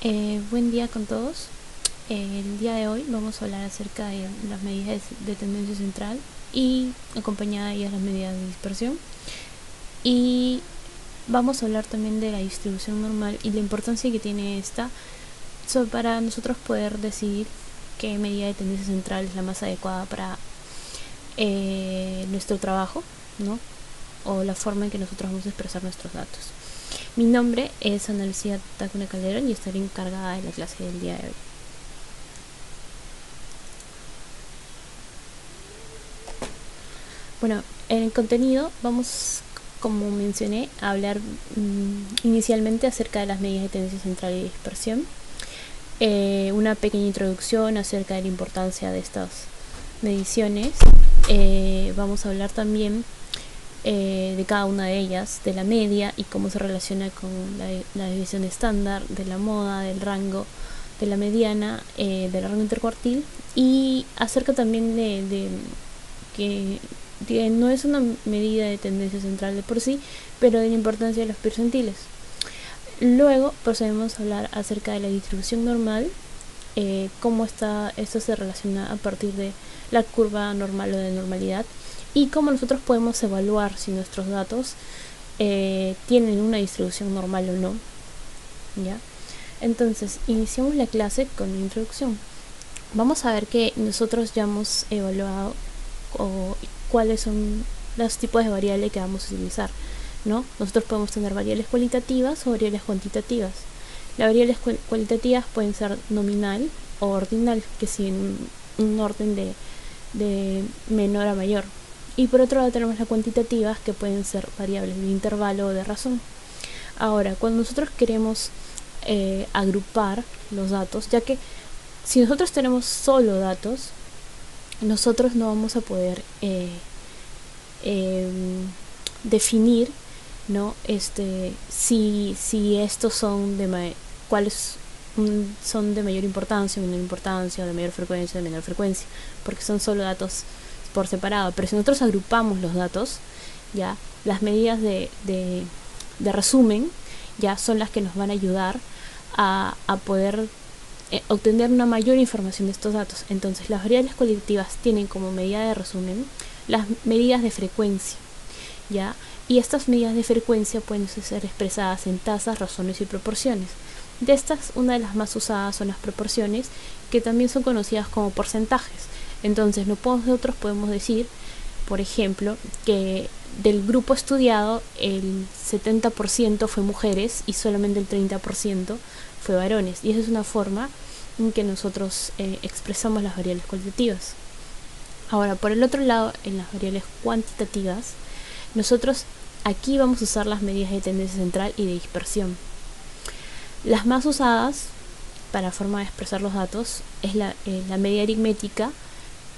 Buen día con todos. El día de hoy vamos a hablar acerca de las medidas de tendencia central y acompañada de ellas las medidas de dispersión. Y vamos a hablar también de la distribución normal y la importancia que tiene esta para nosotros poder decidir qué medida de tendencia central es la más adecuada para nuestro trabajo, ¿no? O la forma en que nosotros vamos a expresar nuestros datos. Mi nombre es Ana Lucía Tacuna Calderón y estaré encargada de la clase del día de hoy. Bueno, en el contenido vamos, como mencioné, a hablar inicialmente acerca de las medidas de tendencia central y dispersión. Una pequeña introducción acerca de la importancia de estas mediciones. Vamos a hablar también de cada una de ellas, de la media y cómo se relaciona con la división estándar, de la moda, del rango, de la mediana, del rango intercuartil, y acerca también de que no es una medida de tendencia central de por sí, pero de la importancia de los percentiles. Luego procedemos a hablar acerca de la distribución normal, cómo esto se relaciona a partir de la curva normal o de normalidad, y cómo nosotros podemos evaluar si nuestros datos tienen una distribución normal o no. ¿Ya? Entonces, iniciamos la clase con una introducción. Vamos a ver que nosotros ya hemos evaluado cuáles son los tipos de variables que vamos a utilizar, ¿no? Nosotros podemos tener variables cualitativas o variables cuantitativas. Las variables cualitativas pueden ser nominal o ordinal, que siguen un orden de menor a mayor. Y por otro lado tenemos las cuantitativas, que pueden ser variables de intervalo o de razón. Ahora, cuando nosotros queremos agrupar los datos, ya que si nosotros tenemos solo datos, nosotros no vamos a poder definir, ¿no? Si estos son cuáles son de mayor importancia, menor importancia, o de mayor frecuencia, de menor frecuencia, porque son solo datos por separado. Pero si nosotros agrupamos los datos, ya las medidas de resumen ya son las que nos van a ayudar a poder obtener una mayor información de estos datos. Entonces, las variables cualitativas tienen como medida de resumen las medidas de frecuencia, ¿ya? Y estas medidas de frecuencia pueden ser expresadas en tasas, razones y proporciones. De estas, una de las más usadas son las proporciones, que también son conocidas como porcentajes. Entonces, nosotros podemos decir, por ejemplo, que del grupo estudiado el 70% fue mujeres y solamente el 30% fue varones. Y esa es una forma en que nosotros expresamos las variables cualitativas. Ahora, por el otro lado, en las variables cuantitativas, nosotros aquí vamos a usar las medidas de tendencia central y de dispersión. Las más usadas para forma de expresar los datos es la media aritmética,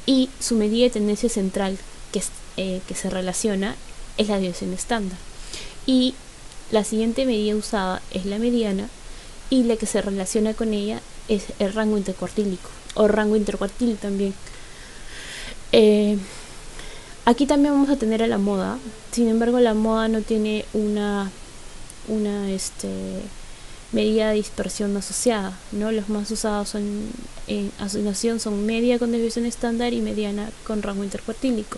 y su medida de tendencia central que se relaciona es la división estándar. Y la siguiente medida usada es la mediana, y la que se relaciona con ella es el rango intercuartílico o rango intercuartil también. Aquí también vamos a tener a la moda. Sin embargo, la moda no tiene una medida de dispersión asociada, ¿no? Los más usados son en asociación son media con división estándar y mediana con rango intercuartílico.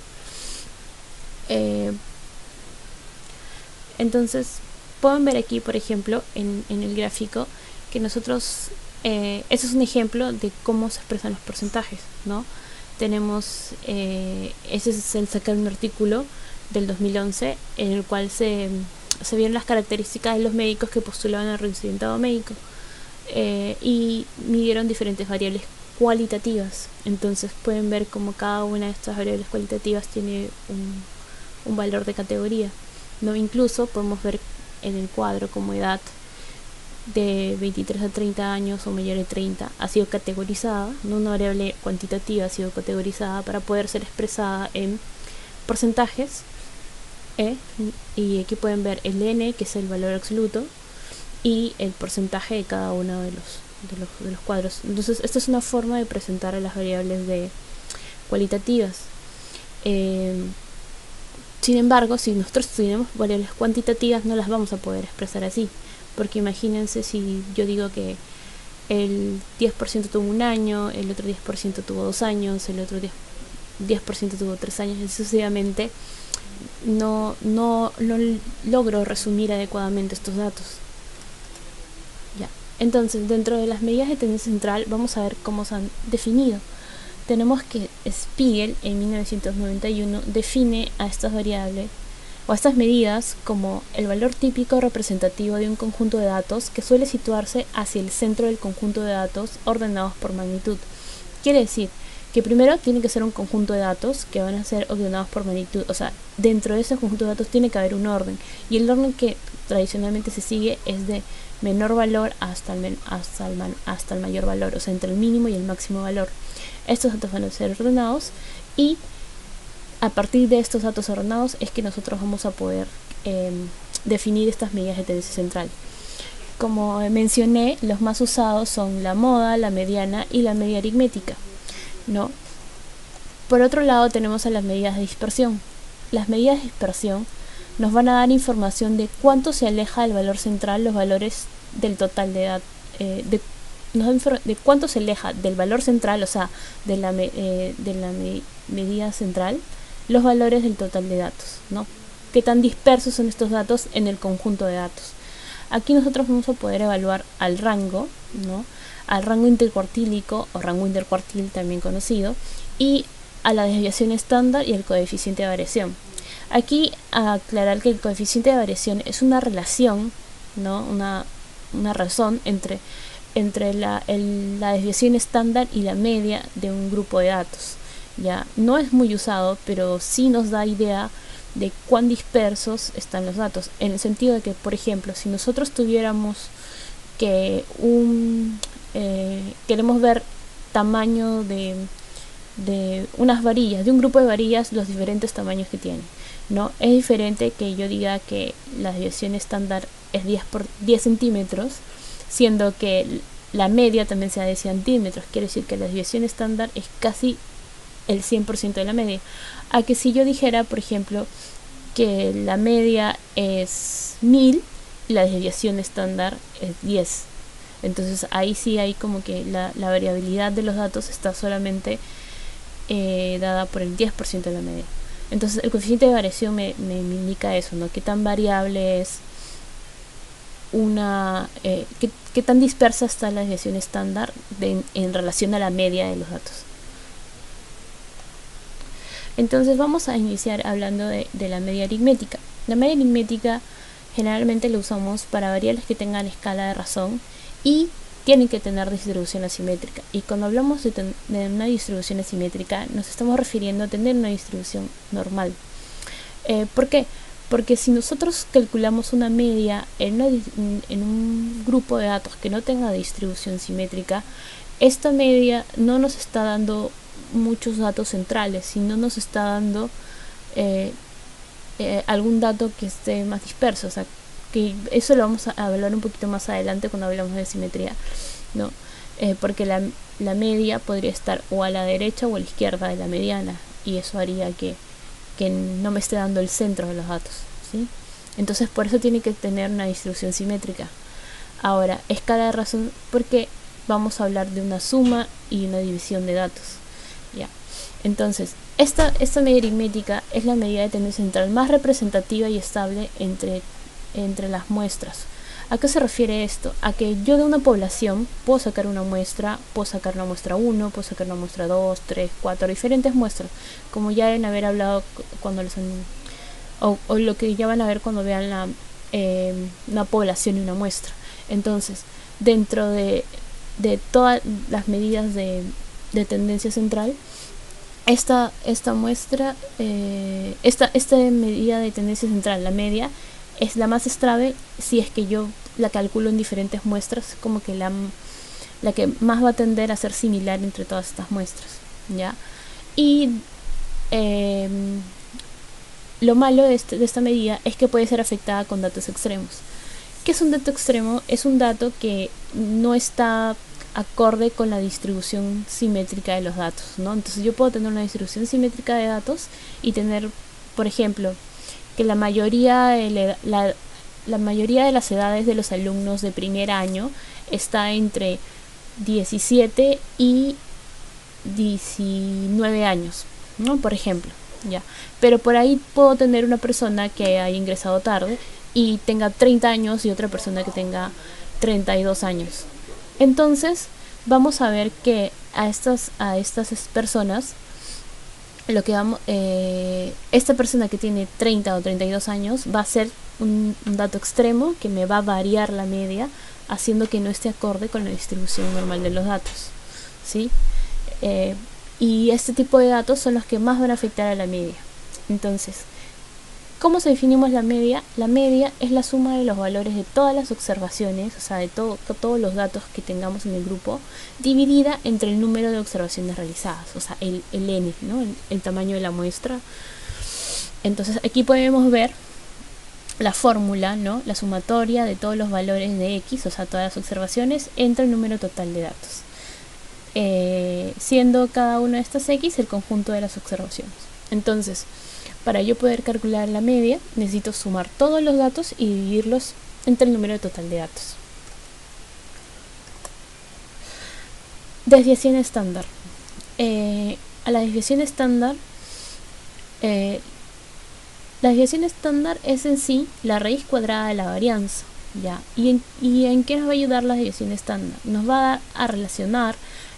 Entonces, pueden ver aquí, por ejemplo, en el gráfico, que nosotros, este es un ejemplo de cómo se expresan los porcentajes, ¿no? Tenemos, ese es el sacar un artículo del 2011 en el cual se vieron las características de los médicos que postulaban al residentado médico, y midieron diferentes variables cualitativas. Entonces pueden ver cómo cada una de estas variables cualitativas tiene un valor de categoría, ¿no? Incluso podemos ver en el cuadro como edad de 23 a 30 años o mayor de 30 ha sido categorizada, ¿no? Una variable cuantitativa ha sido categorizada para poder ser expresada en porcentajes, y aquí pueden ver el n, que es el valor absoluto, y el porcentaje de cada uno de los cuadros. Entonces, esta es una forma de presentar a las variables cualitativas. Sin embargo, si nosotros tenemos variables cuantitativas, no las vamos a poder expresar así, porque imagínense si yo digo que el 10% tuvo 1 año, el otro 10% tuvo 2 años, el otro 10% tuvo 3 años, y sucesivamente. No logro resumir adecuadamente estos datos. Ya. Entonces, dentro de las medidas de tendencia central, vamos a ver cómo se han definido. Tenemos que Spiegel en 1991 define a estas variables o a estas medidas como el valor típico representativo de un conjunto de datos que suele situarse hacia el centro del conjunto de datos ordenados por magnitud. Quiere decir que primero tiene que ser un conjunto de datos que van a ser ordenados por magnitud, o sea, dentro de ese conjunto de datos tiene que haber un orden, y el orden que tradicionalmente se sigue es de menor valor hasta el mayor valor, o sea, entre el mínimo y el máximo valor. Estos datos van a ser ordenados, y a partir de estos datos ordenados es que nosotros vamos a poder definir estas medidas de tendencia central. Como mencioné, los más usados son la moda, la mediana y la media aritmética, ¿no? Por otro lado tenemos a las medidas de dispersión. Las medidas de dispersión nos van a dar información de cuánto se aleja del valor central los valores del total de datos, de cuánto se aleja del valor central, o sea, de la medida central, los valores del total de datos, ¿no? Qué tan dispersos son estos datos en el conjunto de datos. Aquí nosotros vamos a poder evaluar al rango, ¿no? Al rango intercuartílico o rango intercuartil también conocido, y a la desviación estándar y el coeficiente de variación. Aquí aclarar que el coeficiente de variación es una relación, ¿no? Una razón entre la desviación estándar y la media de un grupo de datos. Ya no es muy usado, pero sí nos da idea de cuán dispersos están los datos, en el sentido de que, por ejemplo, si nosotros tuviéramos que queremos ver tamaño de unas varillas, de un grupo de varillas, los diferentes tamaños que tienen, ¿no? Es diferente que yo diga que la desviación estándar es 10 por 10 centímetros, siendo que la media también sea de centímetros. Quiere decir que la desviación estándar es casi el 100% de la media. A que si yo dijera, por ejemplo, que la media es 1000 y la desviación estándar es 10. Entonces ahí sí hay como que la variabilidad de los datos está solamente dada por el 10% de la media. Entonces el coeficiente de variación me indica eso, ¿no? Qué tan variable es qué tan dispersa está la desviación estándar en relación a la media de los datos. Entonces vamos a iniciar hablando de la media aritmética. La media aritmética generalmente la usamos para variables que tengan escala de razón y tienen que tener distribución asimétrica. Y cuando hablamos de una distribución asimétrica, nos estamos refiriendo a tener una distribución normal. ¿Por qué? Porque si nosotros calculamos una media en un grupo de datos que no tenga distribución simétrica, esta media no nos está dando muchos datos centrales, sino nos está dando algún dato que esté más disperso. O sea, que eso lo vamos a hablar un poquito más adelante cuando hablamos de simetría, ¿no? Porque la media podría estar o a la derecha o a la izquierda de la mediana, y eso haría que no me esté dando el centro de los datos, ¿sí? Entonces por eso tiene que tener una distribución simétrica. Ahora, escala de razón, porque vamos a hablar de una suma y una división de datos, ¿ya? Entonces, esta medida aritmética es la medida de tendencia central más representativa y estable entre las muestras. ¿A qué se refiere esto? A que yo de una población puedo sacar una muestra, puedo sacar una muestra 1, puedo sacar una muestra 2, 3, 4, diferentes muestras, como ya deben haber hablado cuando les han, o lo que ya van a ver cuando vean una población y una muestra. Entonces, dentro de todas las medidas de tendencia central, esta muestra, esta medida de tendencia central, la media, es la más estable si es que yo la calculo en diferentes muestras, como que la que más va a tender a ser similar entre todas estas muestras, ¿ya? Y lo malo de esta medida es que puede ser afectada con datos extremos. ¿Qué es un dato extremo? Es un dato que no está acorde con la distribución simétrica de los datos, ¿no? Entonces yo puedo tener una distribución simétrica de datos y tener, por ejemplo, que la mayoría de las edades de los alumnos de primer año está entre 17 y 19 años, ¿no? Por ejemplo, ya. Pero por ahí puedo tener una persona que haya ingresado tarde y tenga 30 años y otra persona que tenga 32 años. Entonces, vamos a ver que a estas personas, lo que vamos, esta persona que tiene 30 o 32 años va a ser un dato extremo que me va a variar la media, haciendo que no esté acorde con la distribución normal de los datos, ¿sí? Y este tipo de datos son los que más van a afectar a la media. Entonces, ¿cómo se definimos la media? La media es la suma de los valores de todas las observaciones, o sea, de todos los datos que tengamos en el grupo, dividida entre el número de observaciones realizadas, o sea, el n, ¿no? El tamaño de la muestra. Entonces, aquí podemos ver la fórmula, ¿no? La sumatoria de todos los valores de x, o sea, todas las observaciones, entre el número total de datos. Siendo cada una de estas x el conjunto de las observaciones. Entonces, para yo poder calcular la media, necesito sumar todos los datos y dividirlos entre el número total de datos. Desviación estándar. A la desviación estándar, la desviación estándar es en sí la raíz cuadrada de la varianza, ¿ya? ¿Y en qué nos va a ayudar la desviación estándar? Nos va a relacionar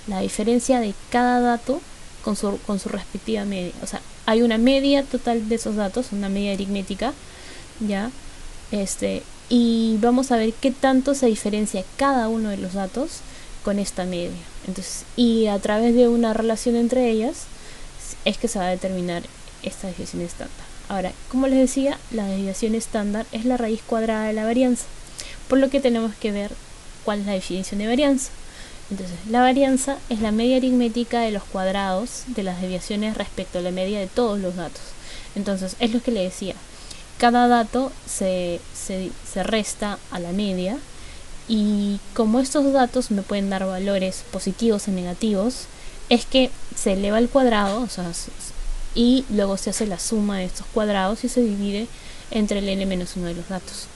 la diferencia de cada dato con su respectiva media. O sea, hay una media total de esos datos, una media aritmética, ¿ya? Y vamos a ver qué tanto se diferencia cada uno de los datos con esta media. Entonces, y a través de una relación entre ellas es que se va a determinar esta desviación estándar. Ahora, como les decía, la desviación estándar es la raíz cuadrada de la varianza, por lo que tenemos que ver cuál es la definición de varianza. Entonces, la varianza es la media aritmética de los cuadrados de las desviaciones respecto a la media de todos los datos. Entonces, es lo que le decía, cada dato se resta a la media, y como estos datos me pueden dar valores positivos o negativos, es que se eleva al cuadrado, o sea, y luego se hace la suma de estos cuadrados y se divide entre el n-1 de los datos.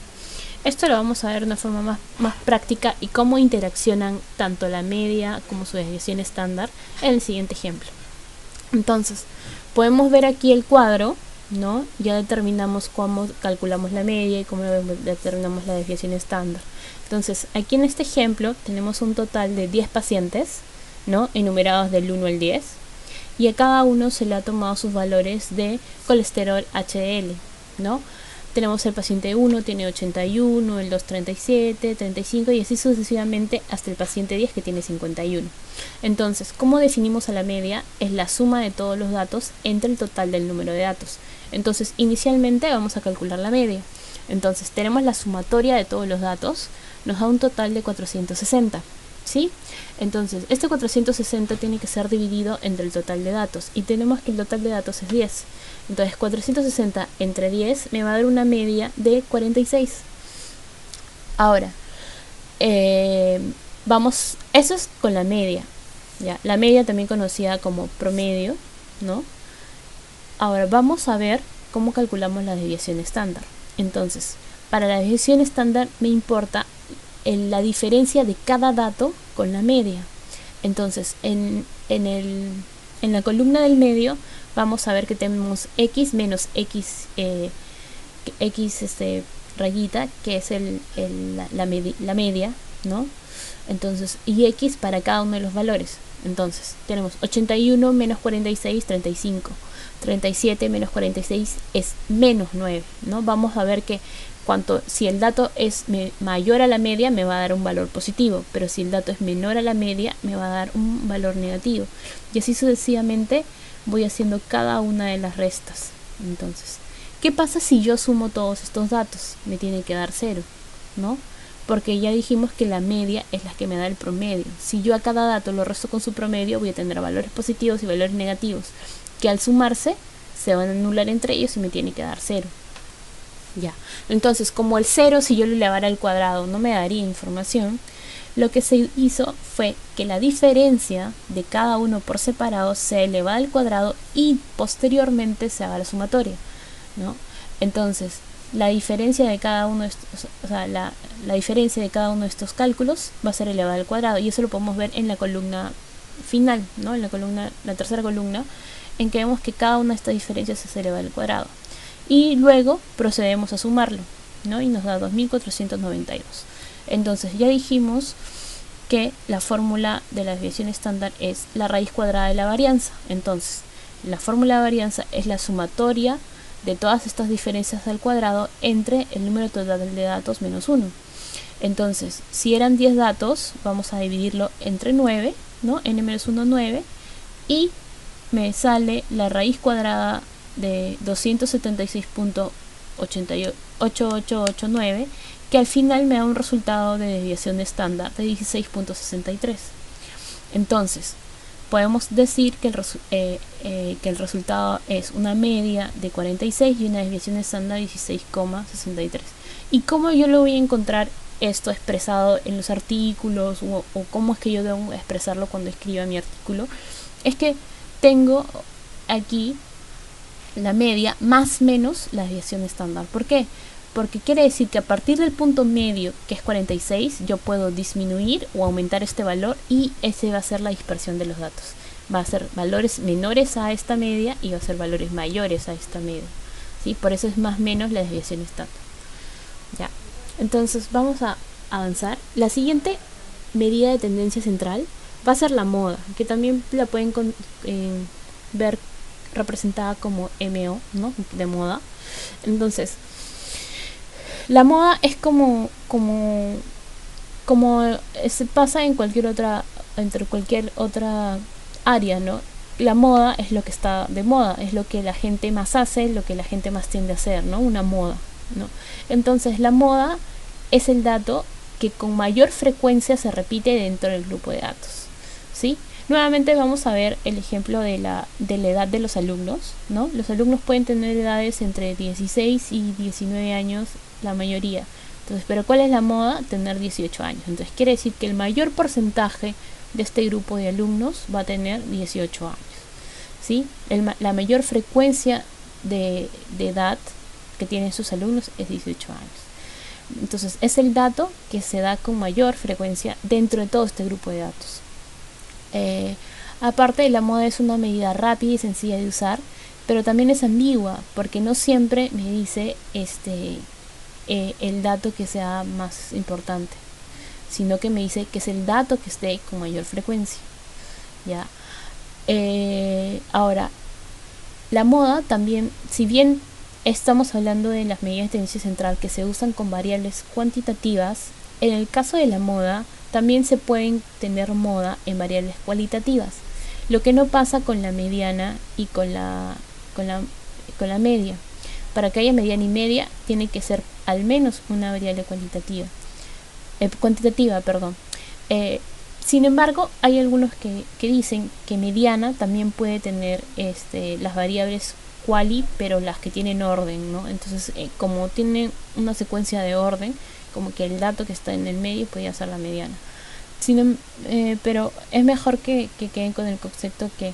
Esto lo vamos a ver de una forma más práctica y cómo interaccionan tanto la media como su desviación estándar en el siguiente ejemplo. Entonces, podemos ver aquí el cuadro, ¿no? Ya determinamos cómo calculamos la media y cómo determinamos la desviación estándar. Entonces, aquí en este ejemplo tenemos un total de 10 pacientes, ¿no? Enumerados del 1 al 10. Y a cada uno se le ha tomado sus valores de colesterol HDL, ¿no? Tenemos el paciente 1, tiene 81, el 2, 37, 35 y así sucesivamente hasta el paciente 10 que tiene 51. Entonces, ¿cómo definimos a la media? Es la suma de todos los datos entre el total del número de datos. Entonces, inicialmente vamos a calcular la media. Entonces, tenemos la sumatoria de todos los datos, nos da un total de 460. ¿Sí? Entonces, este 460 tiene que ser dividido entre el total de datos y tenemos que el total de datos es 10. Entonces, 460 entre 10 me va a dar una media de 46. Ahora, vamos, eso es con la media, ¿ya? La media también conocida como promedio, ¿no? Ahora, vamos a ver cómo calculamos la desviación estándar. Entonces, para la desviación estándar me importa la diferencia de cada dato con la media. Entonces, en la columna del medio vamos a ver que tenemos x menos x, rayita, que es la media, ¿no? Entonces, y x para cada uno de los valores. Entonces, tenemos 81 menos 46, 35. 37 menos 46 es menos 9, ¿no? Vamos a ver que si el dato es mayor a la media me va a dar un valor positivo, pero si el dato es menor a la media me va a dar un valor negativo, y así sucesivamente voy haciendo cada una de las restas. Entonces, ¿qué pasa si yo sumo todos estos datos? Me tiene que dar 0, ¿no? Porque ya dijimos que la media es la que me da el promedio. Si yo a cada dato lo resto con su promedio, voy a tener valores positivos y valores negativos, que al sumarse se van a anular entre ellos y me tiene que dar 0. Ya, entonces como el 0, si yo lo elevara al cuadrado, no me daría información, lo que se hizo fue que la diferencia de cada uno por separado se eleva al cuadrado y posteriormente se haga la sumatoria, ¿no? Entonces, la diferencia de cada uno de estos, o sea, la diferencia de cada uno de estos cálculos va a ser elevada al cuadrado, y eso lo podemos ver en la columna final, ¿no? En la tercera columna, en que vemos que cada una de estas diferencias es elevada al cuadrado. Y luego procedemos a sumarlo, ¿no? Y nos da 2492. Entonces ya dijimos que la fórmula de la desviación estándar es la raíz cuadrada de la varianza. Entonces, la fórmula de varianza es la sumatoria de todas estas diferencias al cuadrado entre el número total de datos menos 1. Entonces, si eran 10 datos, vamos a dividirlo entre 9, ¿no? N menos 1, 9, y me sale la raíz cuadrada de 276.8889, que al final me da un resultado de desviación estándar de 16.63. Entonces, podemos decir que el resultado es una media de 46 y una desviación estándar de 16,63. ¿Y cómo yo lo voy a encontrar esto expresado en los artículos, o cómo es que yo debo expresarlo cuando escriba mi artículo? Es que tengo aquí la media más menos la desviación estándar. ¿Por qué? Porque quiere decir que a partir del punto medio, que es 46, yo puedo disminuir o aumentar este valor, y ese va a ser la dispersión de los datos. Va a ser valores menores a esta media y va a ser valores mayores a esta media, ¿sí? Por eso es más menos la desviación estándar. Ya. Entonces vamos a avanzar. La siguiente medida de tendencia central va a ser la moda, que también la pueden ver representada como MO, ¿no? De moda. Entonces, la moda es como se pasa en cualquier otra área, ¿no? La moda es lo que está de moda, es lo que la gente más hace, lo que la gente más tiende a hacer, ¿no? Una moda, ¿no? Entonces, la moda es el dato que con mayor frecuencia se repite dentro del grupo de datos, ¿sí? Nuevamente vamos a ver el ejemplo de la edad de los alumnos, ¿no? Los alumnos pueden tener edades entre 16 y 19 años, la mayoría. Entonces, ¿pero cuál es la moda? Tener 18 años. Entonces, quiere decir que el mayor porcentaje de este grupo de alumnos va a tener 18 años, ¿sí? La mayor frecuencia de edad que tienen sus alumnos es 18 años. Entonces, es el dato que se da con mayor frecuencia dentro de todo este grupo de datos. Aparte, la moda es una medida rápida y sencilla de usar, pero también es ambigua, porque no siempre me dice el dato que sea más importante, sino que me dice que es el dato que esté con mayor frecuencia, ¿ya? Ahora, la moda también, si bien estamos hablando de las medidas de tendencia central que se usan con variables cuantitativas, en el caso de la moda también se pueden tener moda en variables cualitativas, lo que no pasa con la mediana y con la media. Para que haya mediana y media tiene que ser al menos una variable cuantitativa. Sin embargo, hay algunos que dicen que mediana también puede tener las variables quali, pero las que tienen orden, ¿no? Entonces, como tienen una secuencia de orden, como que el dato que está en el medio podría ser la mediana. Pero es mejor que queden con el concepto que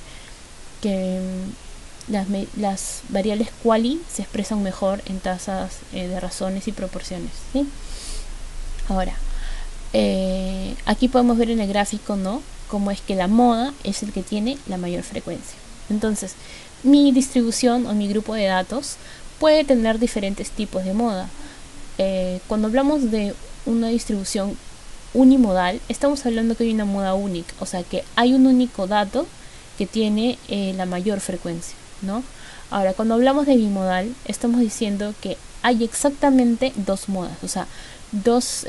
las variables quali se expresan mejor en tasas de razones y proporciones, ¿sí? Ahora, aquí podemos ver en el gráfico, ¿no?, cómo es que la moda es el que tiene la mayor frecuencia. Entonces, mi distribución o mi grupo de datos puede tener diferentes tipos de moda. Cuando hablamos de una distribución unimodal, estamos hablando que hay una moda única, o sea que hay un único dato que tiene la mayor frecuencia, ¿no? Ahora, cuando hablamos de bimodal, estamos diciendo que hay exactamente dos modas, o sea, dos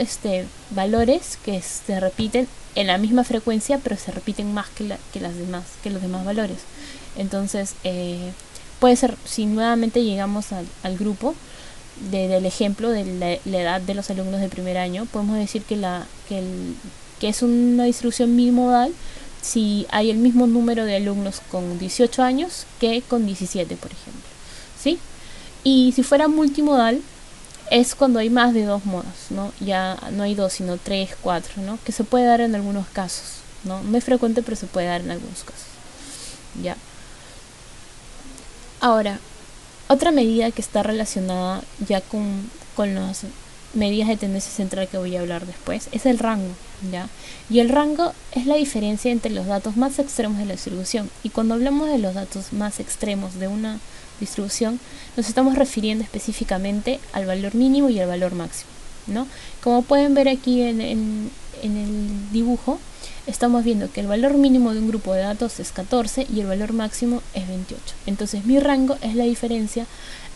valores que se repiten en la misma frecuencia, pero se repiten más que los demás valores. Entonces, puede ser, si nuevamente llegamos al grupo del ejemplo de la edad de los alumnos de primer año, podemos decir que es una distribución bimodal si hay el mismo número de alumnos con 18 años que con 17, por ejemplo, ¿sí? Y si fuera multimodal, es cuando hay más de dos modas, ¿no? Ya no hay dos, sino 3, 4, ¿no? Que se puede dar en algunos casos, ¿no? No es frecuente, pero se puede dar en algunos casos, ¿ya? Ahora, Otra medida que está relacionada ya con las medidas de tendencia central que voy a hablar después es el rango, ¿ya? Y el rango es la diferencia entre los datos más extremos de la distribución. Y cuando hablamos de los datos más extremos de una distribución, nos estamos refiriendo específicamente al valor mínimo y al valor máximo, ¿no? Como pueden ver aquí en el dibujo, estamos viendo que el valor mínimo de un grupo de datos es 14 y el valor máximo es 28. Entonces mi rango es la diferencia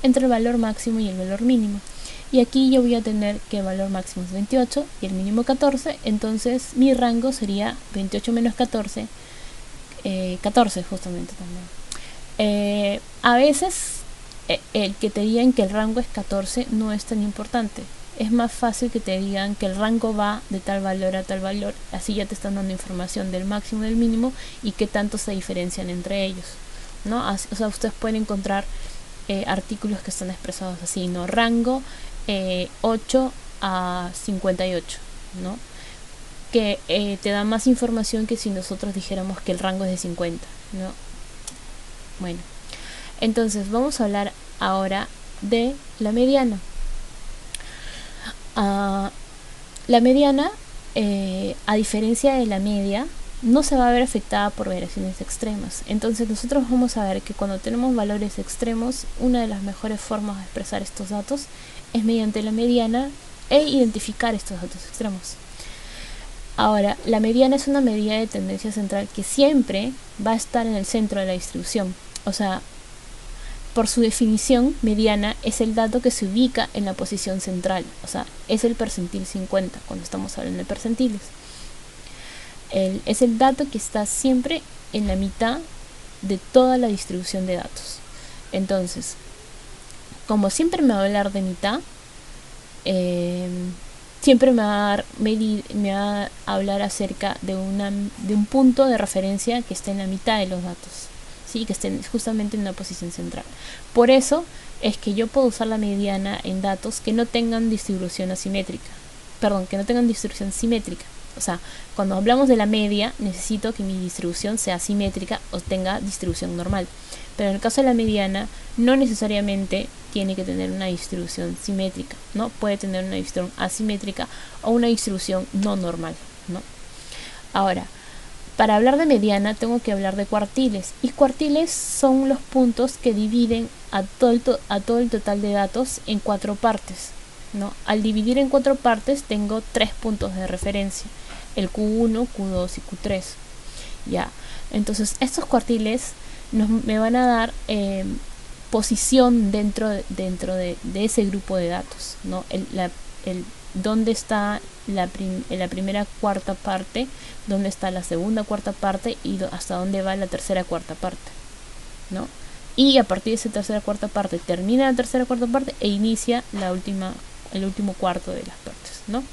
entre el valor máximo y el valor mínimo. Y aquí yo voy a tener que el valor máximo es 28 y el mínimo 14, entonces mi rango sería 28 menos 14, 14 justamente también. A veces el que te digan que el rango es 14 no es tan importante. Es más fácil que te digan que el rango va de tal valor a tal valor, así ya te están dando información del máximo y del mínimo y qué tanto se diferencian entre ellos, ¿no? O sea, ustedes pueden encontrar artículos que están expresados así, ¿no? Rango 8 a 58, ¿no? Que te da más información que si nosotros dijéramos que el rango es de 50, ¿no? Bueno, entonces vamos a hablar ahora de la mediana. La mediana, a diferencia de la media, no se va a ver afectada por variaciones extremas. Entonces nosotros vamos a ver que cuando tenemos valores extremos, una de las mejores formas de expresar estos datos es mediante la mediana e identificar estos datos extremos. Ahora, la mediana es una medida de tendencia central que siempre va a estar en el centro de la distribución. O sea, por su definición, mediana es el dato que se ubica en la posición central. O sea, es el percentil 50 cuando estamos hablando de percentiles. Es el dato que está siempre en la mitad de toda la distribución de datos. Entonces, como siempre me va a hablar de mitad, siempre me va a hablar acerca de un punto de referencia que esté en la mitad de los datos, ¿sí? Que estén justamente en una posición central. Por eso es que yo puedo usar la mediana en datos que no tengan distribución asimétrica. Perdón, que no tengan distribución simétrica. O sea, cuando hablamos de la media, necesito que mi distribución sea simétrica o tenga distribución normal. Pero en el caso de la mediana, no necesariamente tiene que tener una distribución simétrica, ¿no? Puede tener una distribución asimétrica o una distribución no normal, ¿no? Ahora, para hablar de mediana tengo que hablar de cuartiles. Y cuartiles son los puntos que dividen a todo el total de datos en 4 partes, ¿no? Al dividir en 4 partes tengo 3 puntos de referencia, el Q1, Q2 y Q3, ¿ya? Entonces estos cuartiles me van a dar posición dentro de ese grupo de datos, ¿no? Dónde está la primera cuarta parte, dónde está la segunda cuarta parte y hasta dónde va la tercera cuarta parte, ¿no? Y a partir de esa tercera cuarta parte termina la tercera cuarta parte e inicia el último cuarto de las partes, ¿no?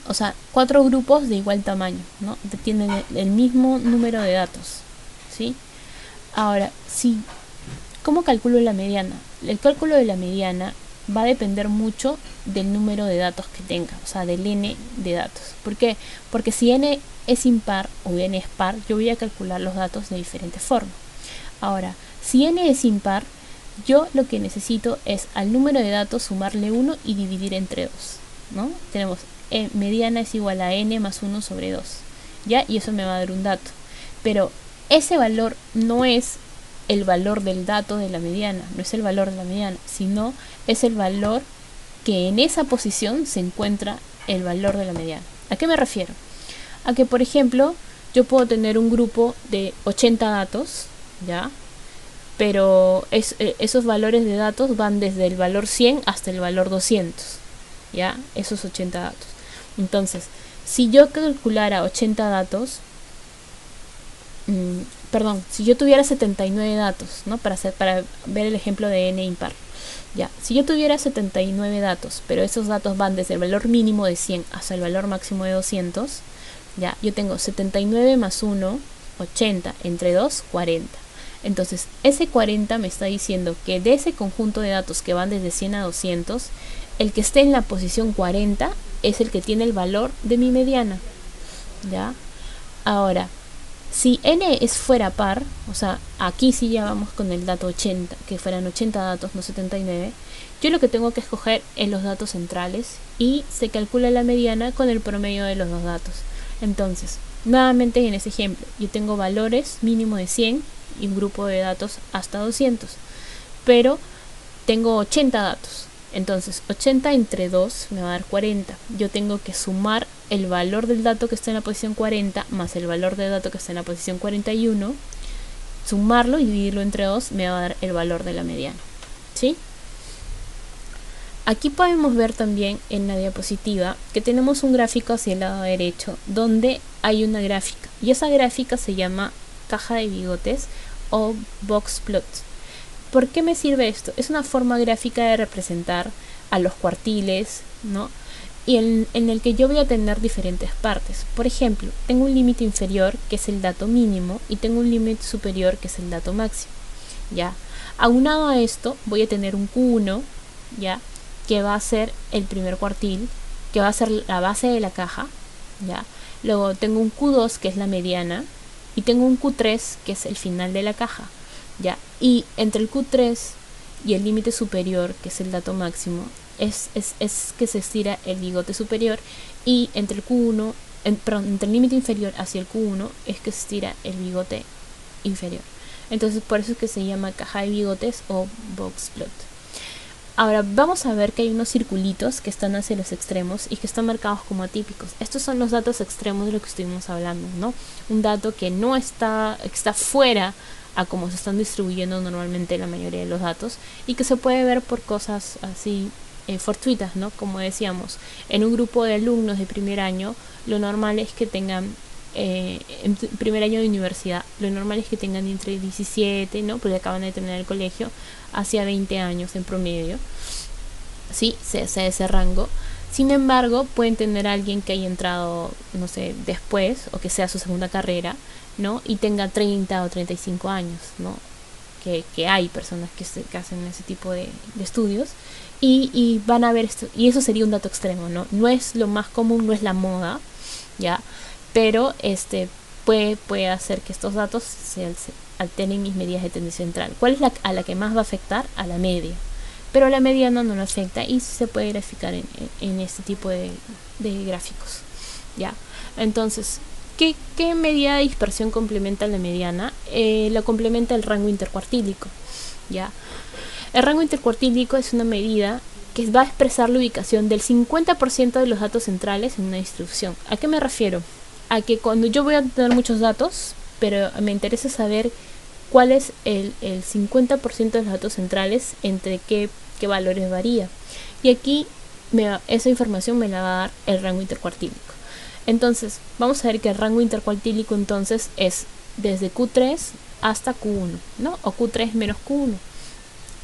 O sea, 4 grupos de igual tamaño, ¿no? Tienen el mismo número de datos, ¿sí? Ahora, ¿cómo calculo la mediana? El cálculo de la mediana va a depender mucho del número de datos que tenga, o sea, del n de datos. ¿Por qué? Porque si n es impar o n es par, yo voy a calcular los datos de diferente forma. Ahora, si n es impar, yo lo que necesito es al número de datos sumarle 1 y dividir entre 2, ¿no? Tenemos mediana es igual a n más 1 sobre 2, ¿ya? Y eso me va a dar un dato. Pero ese valor no es el valor del dato de la mediana, no es el valor de la mediana, sino es el valor que en esa posición se encuentra el valor de la mediana. ¿A qué me refiero? A que, por ejemplo, yo puedo tener un grupo de 80 datos, ¿ya? Pero esos valores de datos van desde el valor 100 hasta el valor 200, ¿ya? Esos 80 datos. Entonces, si yo calculara 80 datos, si yo tuviera 79 datos, ¿no? Para ver el ejemplo de n impar, ya, si yo tuviera 79 datos, pero esos datos van desde el valor mínimo de 100 hasta el valor máximo de 200, ya, yo tengo 79 más 1, 80, entre 2, 40. Entonces, ese 40 me está diciendo que de ese conjunto de datos que van desde 100 a 200, el que esté en la posición 40 es el que tiene el valor de mi mediana, ¿ya? Ahora, Si n es fuera par, o sea, aquí sí ya vamos con el dato 80, que fueran 80 datos, no 79, yo lo que tengo que escoger es los datos centrales y se calcula la mediana con el promedio de los dos datos. Entonces, nuevamente en ese ejemplo, yo tengo valores mínimo de 100 y un grupo de datos hasta 200, pero tengo 80 datos. Entonces 80 entre 2 me va a dar 40. Yo tengo que sumar el valor del dato que está en la posición 40 más el valor del dato que está en la posición 41, sumarlo y dividirlo entre 2 me va a dar el valor de la mediana. ¿Sí? Aquí podemos ver también en la diapositiva que tenemos un gráfico hacia el lado derecho donde hay una gráfica, y esa gráfica se llama caja de bigotes o box plot. ¿Por qué me sirve esto? Es una forma gráfica de representar a los cuartiles, ¿no? Y en el que yo voy a tener diferentes partes. Por ejemplo, tengo un límite inferior, que es el dato mínimo, y tengo un límite superior, que es el dato máximo, ¿ya? Aunado a esto, voy a tener un Q1, ¿ya? Que va a ser el primer cuartil, que va a ser la base de la caja, ¿ya? Luego tengo un Q2, que es la mediana, y tengo un Q3, que es el final de la caja, ¿ya? Y entre el Q3 y el límite superior, que es el dato máximo, es que se estira el bigote superior, y entre el Q1, entre el límite inferior hacia el Q1 es que se estira el bigote inferior. Entonces por eso es que se llama caja de bigotes o box plot. Ahora vamos a ver que hay unos circulitos que están hacia los extremos y que están marcados como atípicos. Estos son los datos extremos de lo que estuvimos hablando, ¿no? Un dato que no está fuera a cómo se están distribuyendo normalmente la mayoría de los datos y que se puede ver por cosas así fortuitas, ¿no? Como decíamos, en un grupo de alumnos de primer año, lo normal es que tengan en primer año de universidad, lo normal es que tengan entre 17, ¿no? Porque acaban de terminar el colegio, hacia 20 años en promedio, ¿sí? Se hace ese rango. Sin embargo, pueden tener a alguien que haya entrado, no sé, después, o que sea su segunda carrera, ¿no? Y tenga 30 o 35 años, ¿no? Que hay personas que hacen ese tipo de estudios y van a ver esto, y eso sería un dato extremo, ¿no? No es lo más común, no es la moda, ¿ya? Pero puede hacer que estos datos se alteren mis medidas de tendencia central. ¿Cuál es a la que más va a afectar? A la media. Pero a la media no lo afecta y se puede graficar en este tipo de gráficos, ¿ya? Entonces, ¿qué medida de dispersión complementa la mediana? La complementa el rango intercuartílico, ¿ya? El rango intercuartílico es una medida que va a expresar la ubicación del 50% de los datos centrales en una distribución. ¿A qué me refiero? A que cuando yo voy a tener muchos datos, pero me interesa saber cuál es el 50% de los datos centrales, entre qué valores varía. Y aquí esa información me la va a dar el rango intercuartílico. Entonces, vamos a ver que el rango intercuartílico entonces es desde Q3 hasta Q1, ¿no? O Q3 menos Q1.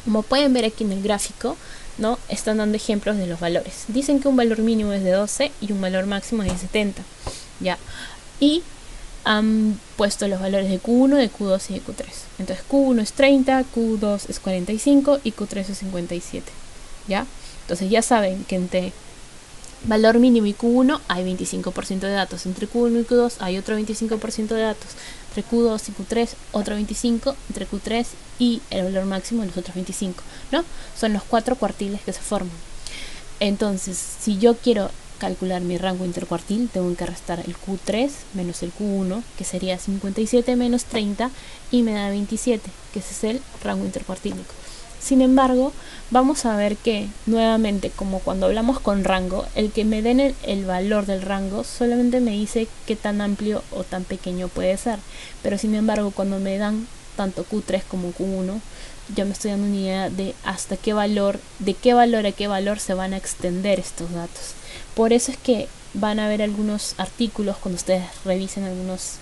Como pueden ver aquí en el gráfico, ¿no? Están dando ejemplos de los valores. Dicen que un valor mínimo es de 12 y un valor máximo es de 70, ¿ya? Y han puesto los valores de Q1, de Q2 y de Q3. Entonces Q1 es 30, Q2 es 45 y Q3 es 57, ¿ya? Entonces ya saben que entre valor mínimo y Q1 hay 25% de datos, entre Q1 y Q2 hay otro 25% de datos, entre Q2 y Q3 otro 25%, entre Q3 y el valor máximo los otros 25%, ¿no? Son los 4 cuartiles que se forman. Entonces, si yo quiero calcular mi rango intercuartil, tengo que restar el Q3 menos el Q1, que sería 57 menos 30, y me da 27, que ese es el rango intercuartílico. Sin embargo, vamos a ver que, nuevamente, como cuando hablamos con rango, el que me den el valor del rango solamente me dice qué tan amplio o tan pequeño puede ser. Pero sin embargo, cuando me dan tanto Q3 como Q1, yo me estoy dando una idea de hasta qué valor, de qué valor a qué valor se van a extender estos datos. Por eso es que van a ver algunos artículos, cuando ustedes revisen algunos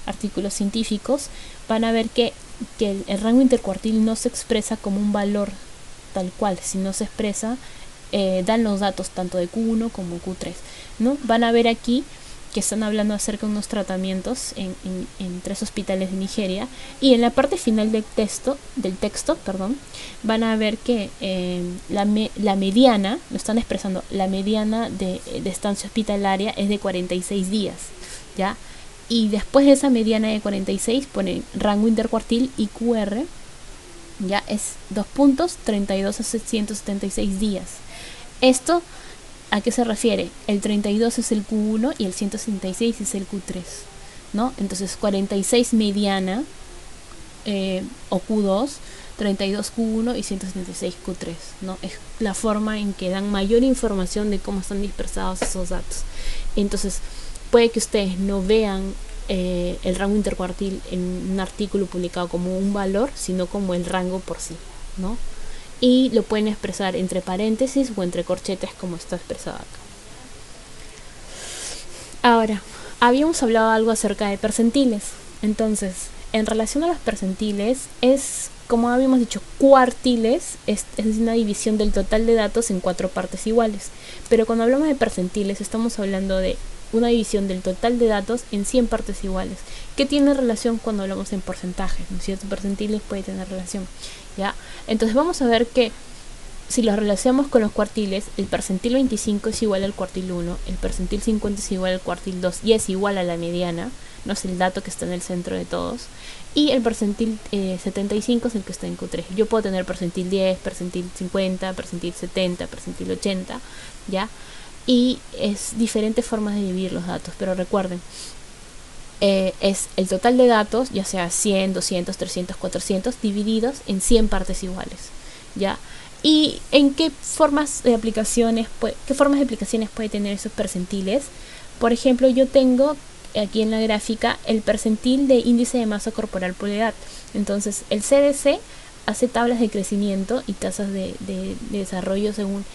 artículos científicos, van a ver que el rango intercuartil no se expresa como un valor tal cual, sino se expresa, dan los datos tanto de Q1 como Q3, ¿no? Van a ver aquí que están hablando acerca de unos tratamientos en 3 hospitales de Nigeria, y en la parte final del texto, van a ver que la mediana, lo están expresando, la mediana de estancia hospitalaria es de 46 días, ¿ya? y después de esa mediana de 46 ponen rango intercuartil y QR, ya es 2 puntos, 32 a 176 días. Esto, ¿a qué se refiere? El 32 es el Q1 y el 176 es el Q3, ¿no? Entonces 46 mediana o Q2, 32 Q1 y 176 Q3, ¿no? Es la forma en que dan mayor información de cómo están dispersados esos datos. Entonces, puede que ustedes no vean el rango intercuartil en un artículo publicado como un valor, sino como el rango por sí, ¿no? Y lo pueden expresar entre paréntesis o entre corchetes como está expresado acá. Ahora, habíamos hablado algo acerca de percentiles. Entonces, en relación a los percentiles, es, como habíamos dicho, cuartiles, es una división del total de datos en 4 partes iguales. Pero cuando hablamos de percentiles, estamos hablando de una división del total de datos en 100 partes iguales. ¿Qué tiene relación cuando hablamos en porcentajes? ¿No es cierto? Percentiles puede tener relación, ¿ya? Entonces vamos a ver que si los relacionamos con los cuartiles, el percentil 25 es igual al cuartil 1, el percentil 50 es igual al cuartil 2 y es igual a la mediana, no es el dato que está en el centro de todos, y el percentil 75 es el que está en Q3. Yo puedo tener percentil 10, percentil 50, percentil 70, percentil 80, ¿ya? Y es diferentes formas de dividir los datos, pero recuerden, es el total de datos, ya sea 100, 200, 300, 400, divididos en 100 partes iguales, ¿ya? ¿Y en qué formas de aplicaciones puede tener esos percentiles? Por ejemplo, yo tengo aquí en la gráfica el percentil de índice de masa corporal por edad. Entonces, el CDC hace tablas de crecimiento y tasas de desarrollo según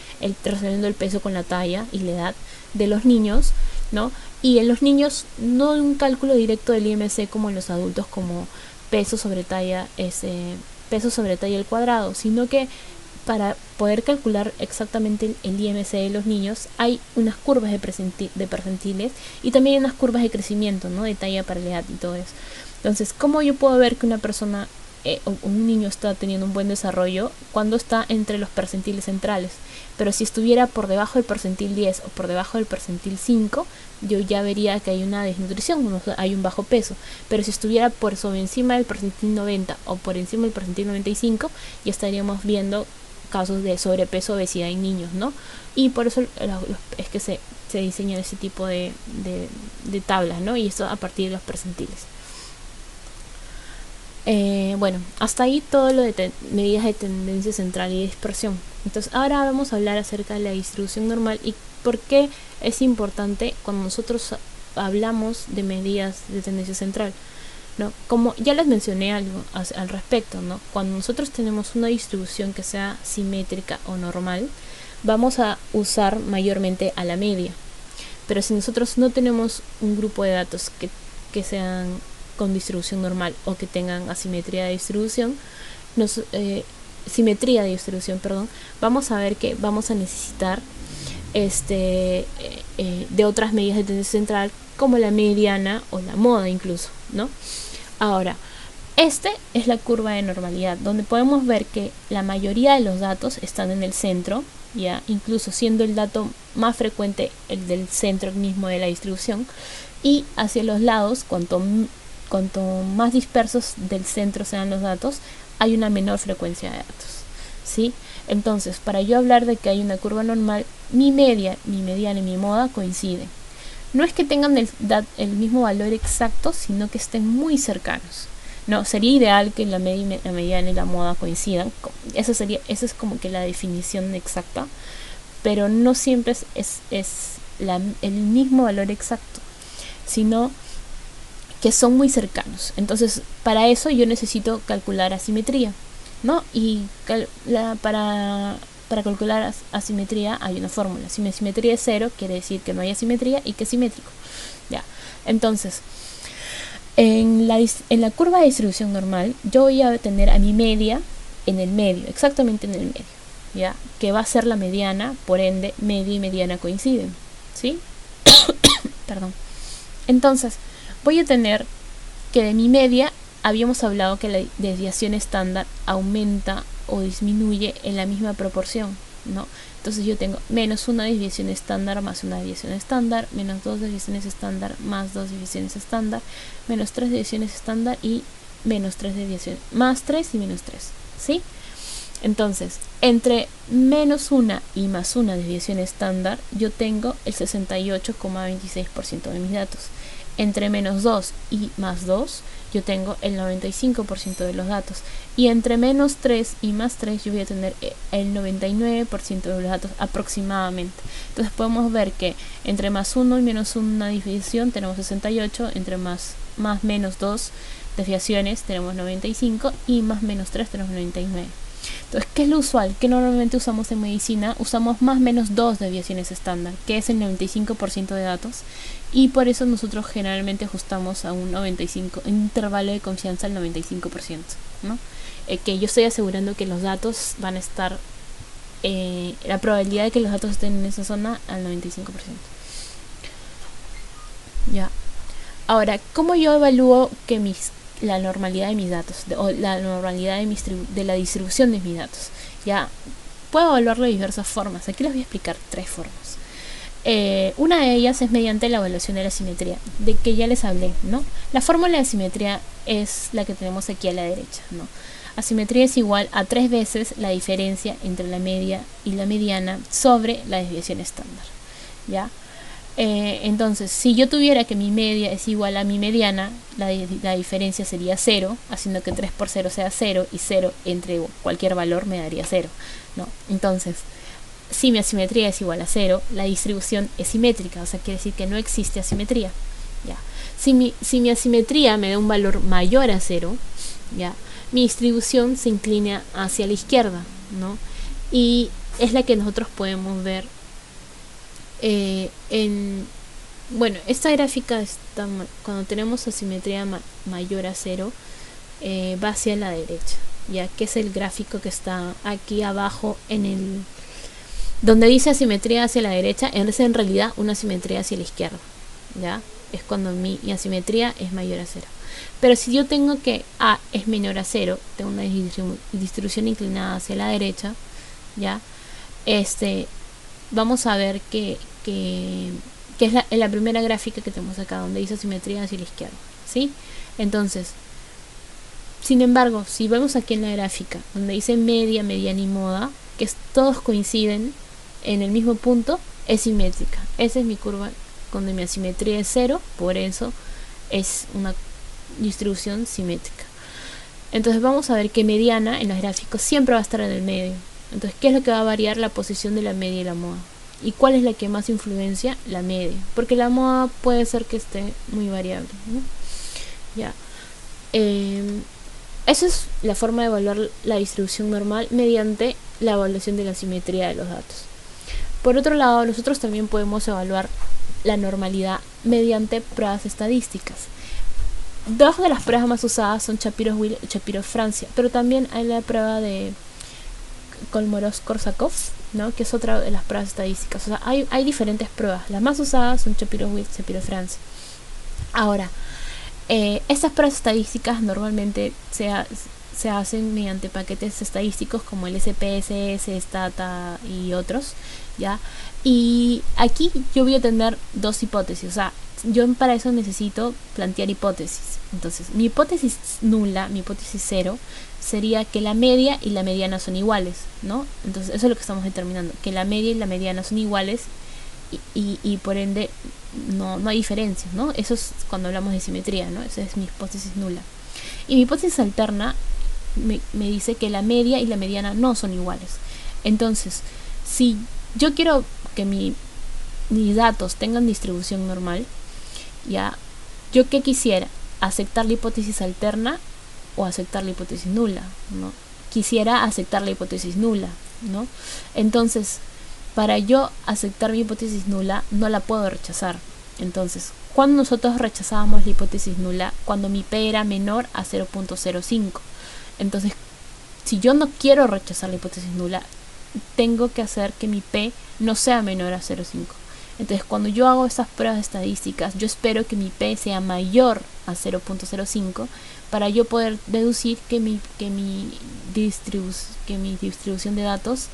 relacionando el peso con la talla y la edad de los niños, ¿no? Y en los niños no un cálculo directo del IMC como en los adultos, como peso sobre talla al cuadrado, sino que para poder calcular exactamente el IMC de los niños hay unas curvas de percentiles y también unas curvas de crecimiento, ¿no? De talla para la edad y todo eso. Entonces, ¿cómo yo puedo ver que una persona o un niño está teniendo un buen desarrollo? Cuando está entre los percentiles centrales. Pero si estuviera por debajo del percentil 10 o por debajo del percentil 5, yo ya vería que hay una desnutrición, hay un bajo peso. Pero si estuviera por sobre encima del percentil 90 o por encima del percentil 95, ya estaríamos viendo casos de sobrepeso, obesidad en niños, ¿no? Y por eso es que se diseñan ese tipo de tablas, ¿no? Y esto a partir de los percentiles. Bueno, hasta ahí todo lo de medidas de tendencia central y dispersión. Entonces ahora vamos a hablar acerca de la distribución normal y por qué es importante cuando nosotros hablamos de medidas de tendencia central, ¿no? Como ya les mencioné algo al respecto, ¿no? Cuando nosotros tenemos una distribución que sea simétrica o normal, vamos a usar mayormente a la media. Pero si nosotros no tenemos un grupo de datos que sean con distribución normal o que tengan asimetría de distribución, simetría de distribución, perdón, vamos a ver que vamos a necesitar de otras medidas de tendencia central como la mediana o la moda incluso, ¿no? Ahora, es la curva de normalidad, donde podemos ver que la mayoría de los datos están en el centro, ya incluso siendo el dato más frecuente el del centro mismo de la distribución, y hacia los lados, cuanto más dispersos del centro sean los datos, hay una menor frecuencia de datos, ¿sí? Entonces, para yo hablar de que hay una curva normal, mi media, mi mediana y mi moda coinciden. No es que tengan el mismo valor exacto, sino que estén muy cercanos. No, sería ideal que la mediana y la moda coincidan. Esa es como que la definición exacta, pero no siempre es el mismo valor exacto, sino que son muy cercanos. Entonces, para eso yo necesito calcular asimetría, ¿no? Y para calcular asimetría hay una fórmula. Si mi simetría es 0, quiere decir que no hay asimetría y que es simétrico. Ya. Entonces, en la curva de distribución normal, yo voy a tener a mi media en el medio, exactamente en el medio, ¿ya? Que va a ser la mediana, por ende, media y mediana coinciden, ¿sí? Perdón. Entonces, voy a tener que de mi media habíamos hablado que la desviación estándar aumenta o disminuye en la misma proporción, ¿no? Entonces yo tengo menos una desviación estándar más una desviación estándar, menos dos desviaciones estándar más dos desviaciones estándar, menos tres desviaciones estándar y menos tres desviaciones, más 3 y menos 3, ¿sí? Entonces, entre menos una y más una desviación estándar, yo tengo el 68,26% de mis datos. Entre menos 2 y más 2, yo tengo el 95% de los datos. Y entre menos 3 y más 3, yo voy a tener el 99% de los datos aproximadamente. Entonces podemos ver que entre más 1 y menos una desviación tenemos 68, entre más menos 2 desviaciones tenemos 95 y más menos 3 tenemos 99. Entonces, ¿qué es lo usual? ¿Qué normalmente usamos en medicina? Usamos más menos 2 desviaciones estándar, que es el 95% de datos, y por eso nosotros generalmente ajustamos a un 95, un intervalo de confianza al 95%, ¿no? Que yo estoy asegurando que los datos van a estar, la probabilidad de que los datos estén en esa zona al 95%. Ya. Ahora, ¿cómo yo evalúo que la normalidad de mis datos o la normalidad de la distribución de mis datos? Ya, puedo evaluarlo de diversas formas. Aquí les voy a explicar 3 formas. Una de ellas es mediante la evaluación de la simetría, de que ya les hablé, ¿no? La fórmula de simetría es la que tenemos aquí a la derecha, ¿no? Asimetría es igual a 3 veces la diferencia entre la media y la mediana sobre la desviación estándar, ¿ya? Entonces, si yo tuviera que mi media es igual a mi mediana, la diferencia sería 0, haciendo que 3 por 0 sea 0, y 0 entre cualquier valor me daría 0, ¿no? Entonces, si mi asimetría es igual a 0, la distribución es simétrica, o sea, quiere decir que no existe asimetría, ¿ya? Si mi asimetría me da un valor mayor a 0, ¿ya? Mi distribución se inclina hacia la izquierda, ¿no? Y es la que nosotros podemos ver bueno, esta gráfica está, cuando tenemos asimetría mayor a 0, va hacia la derecha, ya que es el gráfico que está aquí abajo donde dice asimetría hacia la derecha, es en realidad una asimetría hacia la izquierda, ya es cuando mi asimetría es mayor a 0. Pero si yo tengo que A es menor a 0, tengo una distribución inclinada hacia la derecha, ya vamos a ver que es la primera gráfica que tenemos acá, donde dice asimetría hacia la izquierda, ¿sí? Entonces, sin embargo, si vemos aquí en la gráfica, donde dice media, mediana y moda, que todos coinciden en el mismo punto, es simétrica. Esa es mi curva donde mi asimetría es 0, por eso es una distribución simétrica. Entonces vamos a ver que mediana en los gráficos siempre va a estar en el medio. Entonces, ¿qué es lo que va a variar? La posición de la media y la moda. ¿Y cuál es la que más influencia? La media, porque la moda puede ser que esté muy variable, ¿no? Ya. Esa es la forma de evaluar la distribución normal mediante la evaluación de la simetría de los datos. Por otro lado, nosotros también podemos evaluar la normalidad mediante pruebas estadísticas. Dos de las pruebas más usadas son Shapiro-Wilk y Shapiro-Francia, pero también hay la prueba de Kolmogorov-Korsakov, ¿no? Que es otra de las pruebas estadísticas. O sea, hay diferentes pruebas. Las más usadas son Shapiro-Wilk y Shapiro-Francia. Ahora, estas pruebas estadísticas normalmente se hacen mediante paquetes estadísticos como el SPSS, Stata y otros, ¿ya? Y aquí yo voy a tener dos hipótesis. O sea, yo para eso necesito plantear hipótesis. Entonces, mi hipótesis nula, mi hipótesis 0, sería que la media y la mediana son iguales, ¿no? Entonces, eso es lo que estamos determinando, que la media y la mediana son iguales y por ende no hay diferencias, ¿no? Eso es cuando hablamos de simetría, ¿no? Esa es mi hipótesis nula. Y mi hipótesis alterna me dice que la media y la mediana no son iguales. Entonces, si yo quiero que mis datos tengan distribución normal, ya, yo qué quisiera, aceptar la hipótesis alterna o aceptar la hipótesis nula, ¿no? Quisiera aceptar la hipótesis nula, ¿no? Entonces, para yo aceptar mi hipótesis nula, no la puedo rechazar. Entonces, cuando nosotros rechazábamos la hipótesis nula, cuando mi P era menor a 0.05. Entonces, si yo no quiero rechazar la hipótesis nula, tengo que hacer que mi P no sea menor a 0.5. Entonces, cuando yo hago estas pruebas estadísticas, yo espero que mi P sea mayor a 0.05 para yo poder deducir que mi distribución de datos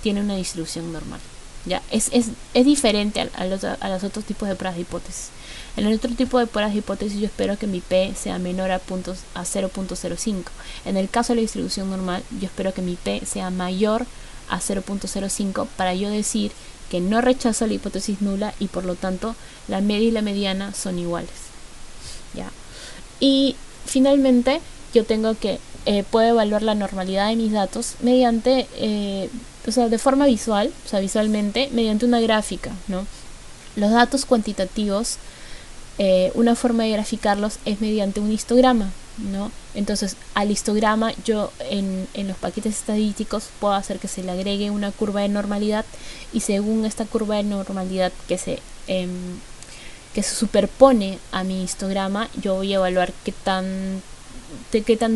tiene una distribución normal. Ya, es diferente a los otros tipos de pruebas de hipótesis. En el otro tipo de pruebas de hipótesis yo espero que mi P sea menor a 0.05. En el caso de la distribución normal, yo espero que mi P sea mayor a 0.05 para yo decir que no rechazo la hipótesis nula y por lo tanto la media y la mediana son iguales. ¿Ya? Y finalmente yo tengo que puedo evaluar la normalidad de mis datos mediante, de forma visual, visualmente, mediante una gráfica, ¿no? Los datos cuantitativos, una forma de graficarlos es mediante un histograma, ¿no? Entonces, al histograma yo en los paquetes estadísticos puedo hacer que se le agregue una curva de normalidad y según esta curva de normalidad que se superpone a mi histograma, yo voy a evaluar qué tan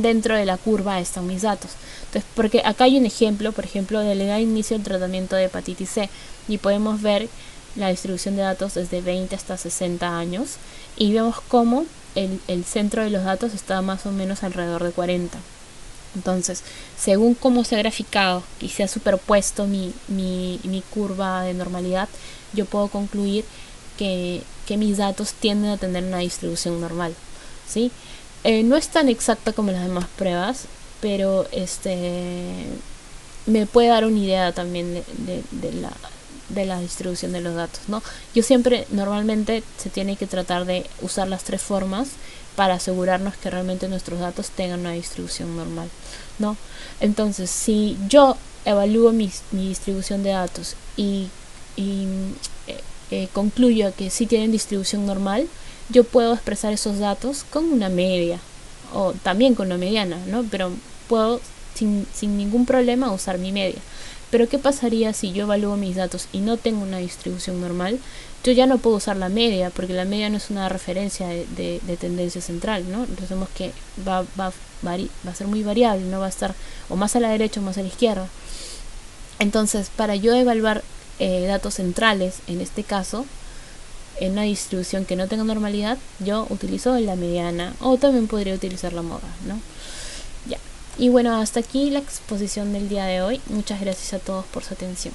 dentro de la curva están mis datos. Entonces, porque acá hay un ejemplo, por ejemplo, de la edad de inicio del tratamiento de hepatitis C y podemos ver la distribución de datos desde 20 hasta 60 años y vemos cómo el centro de los datos está más o menos alrededor de 40. Entonces, según cómo se ha graficado y se ha superpuesto mi curva de normalidad, yo puedo concluir que mis datos tienden a tener una distribución normal, ¿sí? No es tan exacta como las demás pruebas, pero me puede dar una idea también de la distribución de los datos, ¿no? Yo siempre, normalmente, se tiene que tratar de usar las tres formas para asegurarnos que realmente nuestros datos tengan una distribución normal, ¿no? Entonces, si yo evalúo mi distribución de datos y concluyo que sí tienen distribución normal, yo puedo expresar esos datos con una media o también con una mediana, ¿no? Pero puedo sin ningún problema usar mi media. Pero ¿qué pasaría si yo evalúo mis datos y no tengo una distribución normal? Yo ya no puedo usar la media, porque la media no es una referencia de tendencia central, ¿no? Entonces vemos que va a ser muy variable, no va a estar o más a la derecha o más a la izquierda. Entonces, para yo evaluar datos centrales, en este caso, en una distribución que no tenga normalidad, yo utilizo la mediana o también podría utilizar la moda, ¿no? Ya. Y bueno, hasta aquí la exposición del día de hoy. Muchas gracias a todos por su atención.